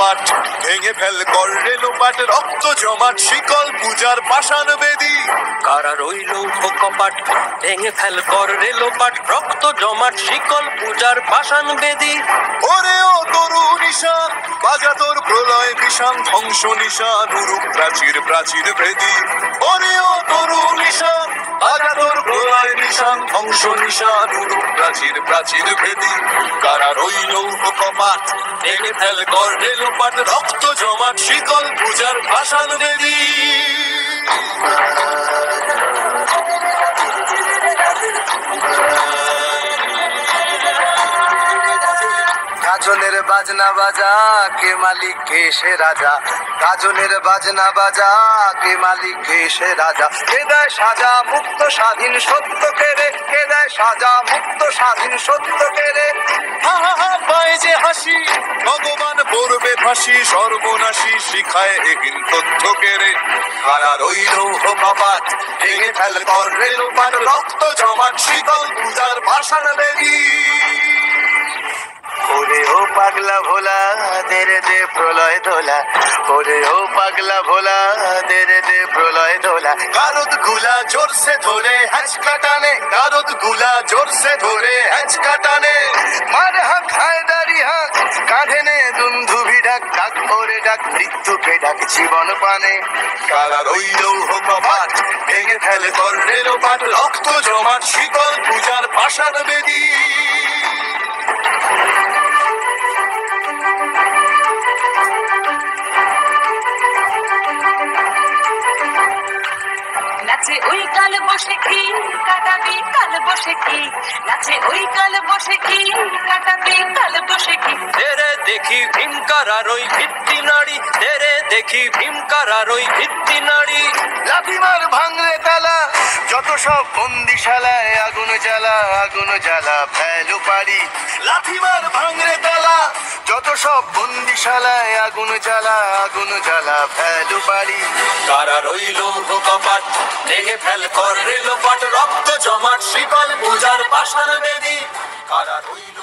কপাট ভেঙে ফেল কর রেলোপাট রক্ত জমাট শিকল পূজার পাষাণ বেদী কারা রইল কপাট ভেঙে ফেল কর রেলোপাট রক্ত জমাট শিকল পূজার পাষাণ বেদী ওরে ও তরু নিশান বাজা তোর প্রলয় বিষান ধ্বংস নিশান উরুক প্রাচীর প্রাচীর ভেদী ওরে ও তরু নিশান বাজা তোর প্রলয় নিশান ধ্বংস নিশান উরুক প্রাচীর প্রাচীর ভেদী কারা রইল কপাট ভেঙে ফেল কর রেলোপাট রক্ত জমাট শিকল পূজার পাষাণ বেদী গাজনের বাজনা বাজা কে মালিক কে সে রাজা গাজনের বাজনা বাজা কে মালিক কে সে রাজা কে দেয় সাজা মুক্ত স্বাধীন সত্য কেড়ে কে দেয় সাজা মুক্ত স্বাধীন সত্য কেড়ে হা হা হা পায় যে হাসি ভগবান পড়বে ফাঁসি সর্বনাশী শিখায় এহীন তথ্য কেড়ে কারা রইল কপাট ভেঙে ফেল কর রেলোপাট রক্ত জমাট শীতল পূজার ভাষার বেদী ওরে ও পাগলা ভোলা দেরে দে প্রলয় দোলা ওরে ও পাগলা ভোলা দেরে দে প্রলয় দোলা গারদ গুলা জোরসে ধরে হ্যাচকা টানে গারদ গুলা জোরসে ধরে হ্যাচকা টানে মার হাক হায়দারি হাক কাঁধে নে দুন্ধুভি ডাক ডাক ওরে ডাক মৃত্যুকে ডাক জীবন পানে কারা রইল কপাট ভেঙে ফেল কর রেলোপাট রক্ত জমাট শীতল পূজার পাষাণ বেদী নাচে ওই কাল বসে কি কাটাবি কাল বসে কি নাচে ওই কাল বসে কি কাটাবি কাল বসে কি তেরে দেখি ভীমকারার ওই ভিত্তি নাড়ি তেরে দেখি ভীমকারার ওই ভিত্তি নাড়ি লাথিমার ভাঙরে তালা যত সব বন্দিশালায় আগুন জ্বালা ফেলো পারি লাথিমার ভাঙরে তালা যত সব বন্দিশালায় আগুন জ্বালা ফেলো পারি কারা রইল কপাট ভেঙে ফেল কর রেলোপাট রক্ত জমাট শিকল পূজার পাষাণ বেদী কারা রইল